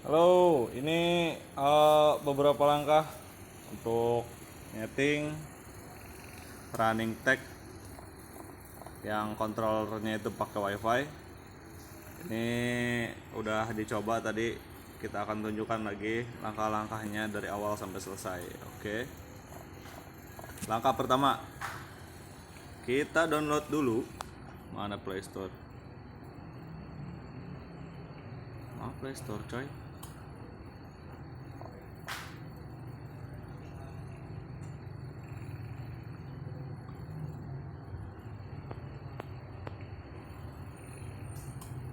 Halo, ini beberapa langkah untuk nyeting running tag yang kontrolernya itu pakai WiFi. Ini udah dicoba tadi, kita akan tunjukkan lagi langkah-langkahnya dari awal sampai selesai. Oke. Langkah pertama, kita download dulu. Mana Play Store? Play Store, coy.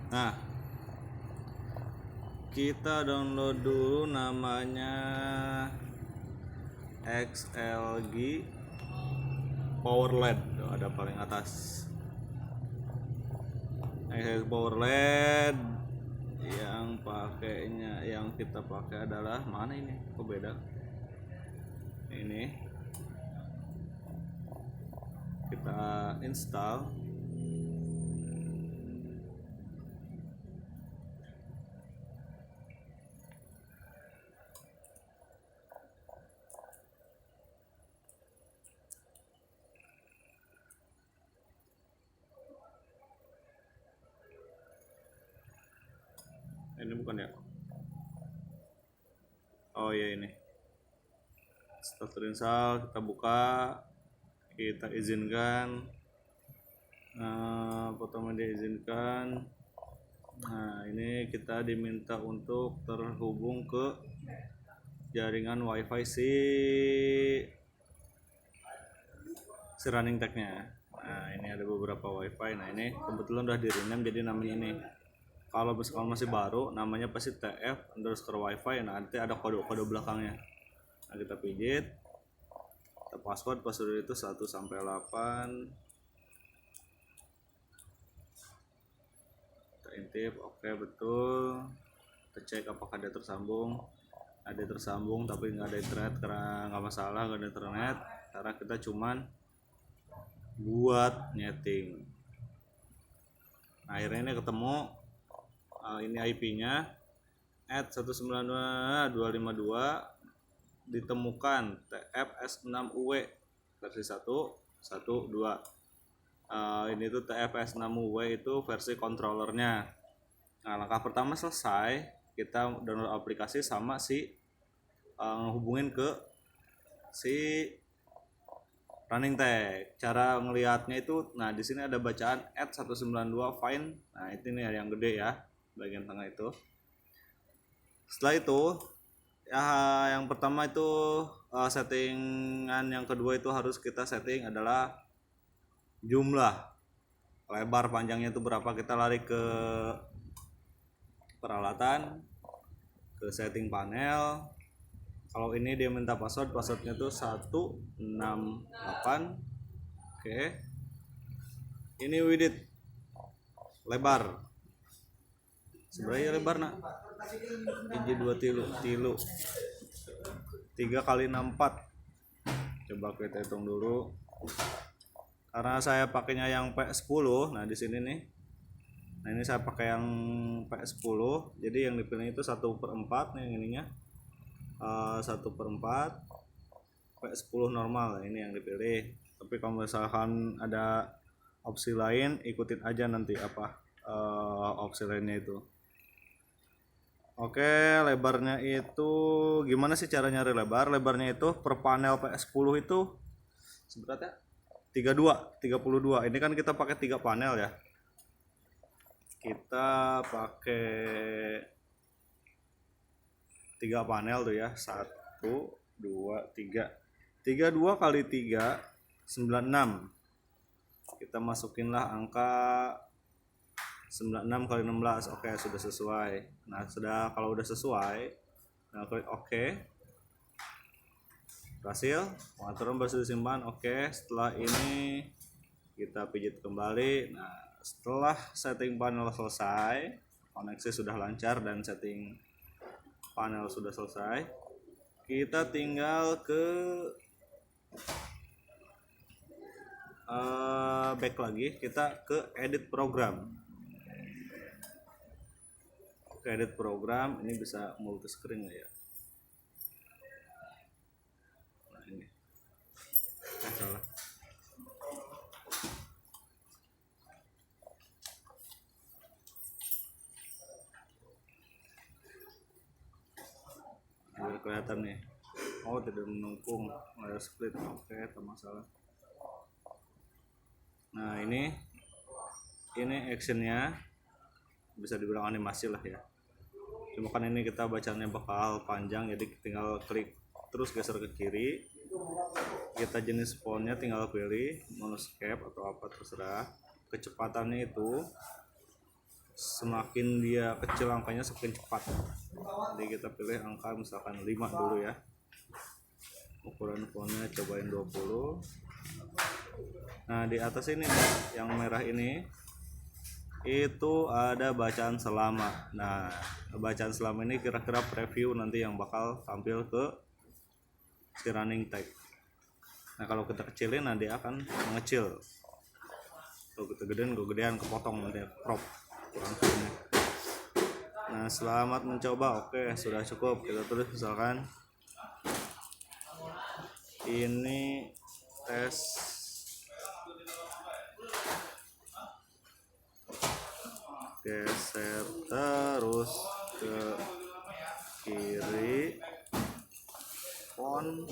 Nah, kita download dulu namanya XLG Power LED. Ada paling atas. XLG Power LED yang pakainya, yang kita pakai adalah mana ini? Kok beda? Ini kita install. Ini bukan ya? Oh iya, ini. Setelah terinstall, kita buka, kita izinkan. Pertama diizinkan. Nah, ini kita diminta untuk terhubung ke jaringan WiFi si running tag-nya. Nah, ini ada beberapa WiFi. Nah, ini kebetulan udah di-rename jadi namanya ini. Kalau masih baru, namanya pasti TF_WiFi. Nah, nanti ada kode-kode belakangnya. Nah, kita pijit. Kita password itu 1 sampai 8. Kita intip, oke, betul. Kita cek apakah dia tersambung. Ada tersambung tapi nggak ada internet, karena nggak masalah nggak ada internet, karena kita cuman buat nyeting. Nah, akhirnya ini ketemu. Ini IP-nya @192.252, ditemukan TFS6UW versi 1.1.2. Ini tuh TFS6UW itu versi controllernya. Nah, langkah pertama selesai, kita download aplikasi sama si ngehubungin ke si running tag. Cara ngelihatnya itu, nah di sini ada bacaan @192 find. Nah, itu nih yang gede ya, bagian tengah itu. Setelah itu ya, yang pertama itu settingan yang kedua itu harus kita setting adalah jumlah lebar panjangnya itu berapa. Kita lari ke peralatan, ke setting panel. Kalau ini dia minta passwordnya tuh 168. Oke, ini width lebar, sebenarnya lebar nak hiji 2 tilu 3 kali 64. Coba kita hitung dulu, karena saya pakainya yang P10. Nah, di sini nih, nah ini saya pakai yang P10, jadi yang dipilih itu 1/4 nih, yang ininya 1/4 P10 normal. Nah, ini yang dipilih. Tapi kalau misalkan ada opsi lain, ikutin aja nanti apa opsi lainnya itu. Oke, lebarnya itu gimana sih cara nyari lebar? Lebarnya itu per panel PS10 itu sebenarnya 32. Ini kan kita pakai 3 panel ya. Kita pakai 3 panel tuh ya. 1 2 3. 32 kali 3 96. Kita masukinlah angka 96 kali 16. Oke, sudah sesuai. Nah, kalau udah sesuai, nah klik oke. Berhasil, pengaturan berhasil disimpan. Oke, setelah ini kita pijit kembali. Nah, setelah setting panel selesai, koneksi sudah lancar dan setting panel sudah selesai, kita tinggal ke back lagi, kita ke edit program. ke edit program. Ini bisa multi screen nggak ya? Nah ini salah. Biar kelihatan nih. Oh, tidak mendukung layar split. Oke, tak masalah. Nah ini actionnya bisa dibilang animasi lah ya. Cuma kan ini kita bacanya bakal panjang, jadi tinggal klik terus geser ke kiri. Kita jenis fontnya tinggal pilih monoscape atau apa terserah. Kecepatannya itu semakin dia kecil angkanya semakin cepat. Jadi kita pilih angka misalkan 5 dulu ya. Ukuran fontnya cobain 20. Nah di atas ini yang merah ini itu ada bacaan selama. Nah bacaan selama ini kira-kira preview nanti yang bakal tampil ke si running tag. Nah kalau kita kecilin nanti akan mengecil. Kalau kita gedean kepotong nanti crop kurang ini. Nah selamat mencoba. Oke sudah cukup. Kita tulis misalkan ini tes geser terus ke kiri font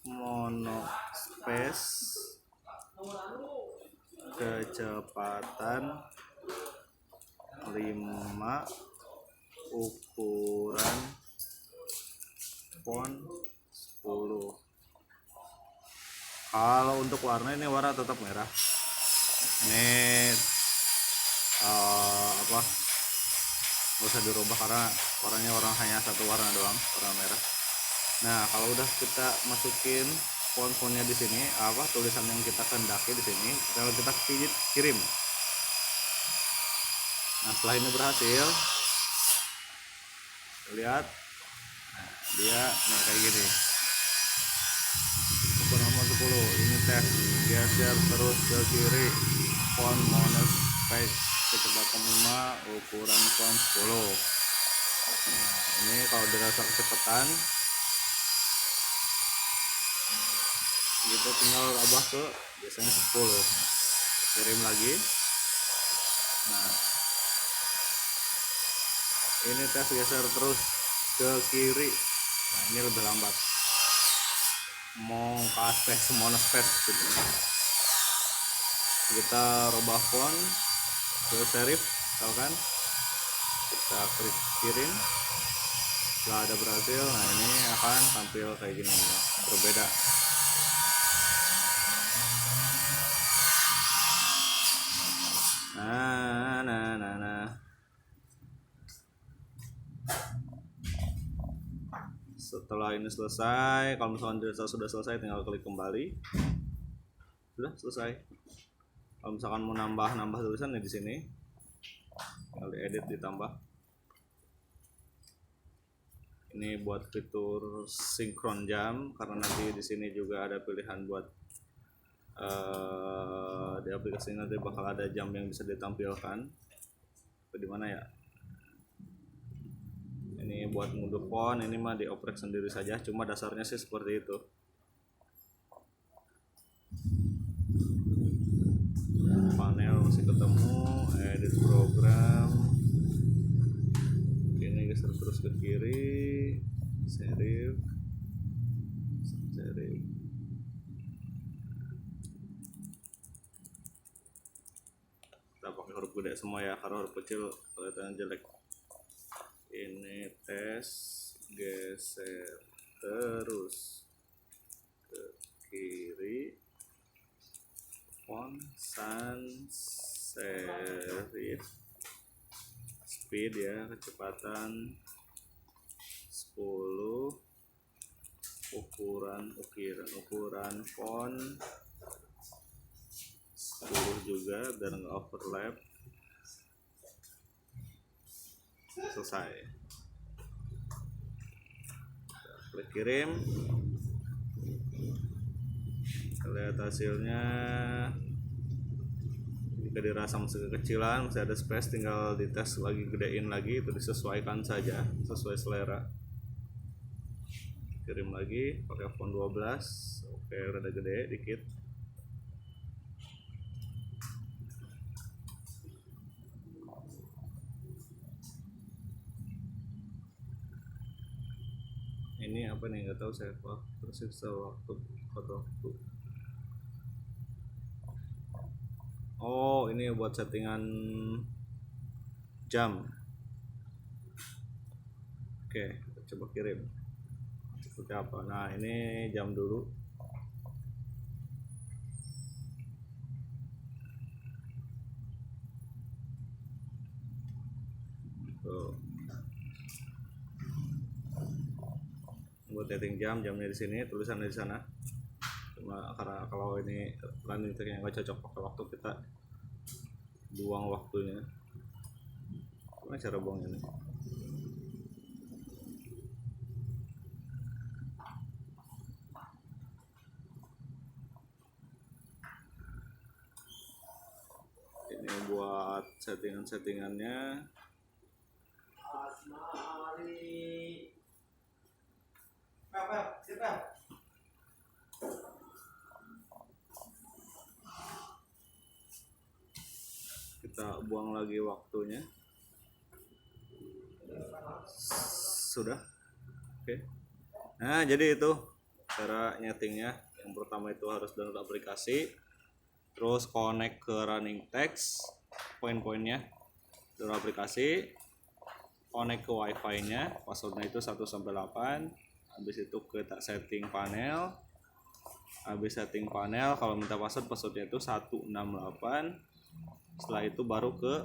mono space kecepatan 5 ukuran font 10. Kalau untuk warna ini warna tetap merah. Ini apa nggak usah dirubah karena warnanya hanya satu warna doang, warna merah. Nah kalau udah kita masukin font-fontnya di sini, apa tulisan yang kita kehendaki di sini, kalau kita kirim. Nah setelah ini berhasil, lihat, nah, dia kayak gini. Ukuran nomor 10 ini tes geser terus ke kiri font mono space kecepatan 5 ukuran font 10. Nah, ini kalau dirasa kecepatan gitu tinggal tambah ke biasanya 10, kirim lagi. Nah ini tes geser terus ke kiri. Nah ini lebih lambat, mau ke space mono space gitu. Kita rubah font ke serif misalkan, kita klik kirim. Setelah ada berhasil, nah ini akan tampil kayak gini ya, berbeda. Nah. Setelah ini selesai, kalau misalkan sudah selesai tinggal klik kembali. Sudah selesai. Kalau misalkan mau nambah tulisan ya di sini, tinggal diedit ditambah. Ini buat fitur sinkron jam, karena nanti di sini juga ada pilihan buat di aplikasi nanti bakal ada jam yang bisa ditampilkan. Di mana ya? Ini buat ngunduh font, ini mah dioprek sendiri saja, cuma dasarnya sih seperti itu. Panel masih ketemu, edit program. Ini geser terus ke kiri, serif. Kita pakai huruf gede semua ya, karena huruf kecil kelihatan jelek. Ini tes geser terus ke kiri font sans serif speed ya, kecepatan 10 ukuran font 10 juga biar nggak overlap. Selesai. Klik kirim. Lihat hasilnya jika dirasa masih kekecilan, masih ada space, tinggal dites lagi, gedein lagi, itu disesuaikan saja sesuai selera. Kirim lagi pakai font 12. Oke, rada gede dikit. Ini apa nih, nggak tahu saya, tersisa waktu foto. Oh, ini buat settingan jam. Oke, kita coba kirim seperti apa. Nah, ini jam dulu. Tuh. Buat setting jamnya di sini, tulisannya di sana. Cuma karena kalau ini running tag yang nggak cocok pakai waktu, kita buang waktunya. Gimana cara buangnya nih? Ini buat settingannya. Kita buang lagi waktunya. Sudah. Oke. Nah, jadi itu cara nyetingnya. Yang pertama itu harus download aplikasi, terus connect ke running text, poin-poinnya download aplikasi, connect ke wifi-nya, passwordnya itu 1-8. Habis itu kita setting panel. Habis setting panel, kalau minta passwordnya itu 168. Setelah itu baru ke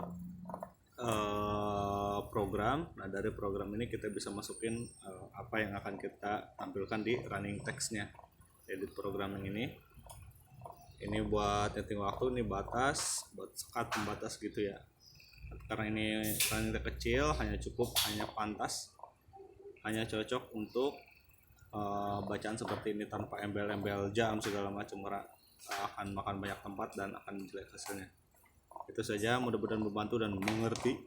program. Nah, dari program ini kita bisa masukin apa yang akan kita tampilkan di running text-nya. Edit programming ini buat setting waktu, ini batas, buat sekat pembatas gitu ya. Karena ini running text kecil, hanya pantas, hanya cocok untuk bacaan seperti ini tanpa embel-embel jam segala macam, karena akan makan banyak tempat dan akan jelek hasilnya. Itu saja, mudah-mudahan membantu dan mengerti.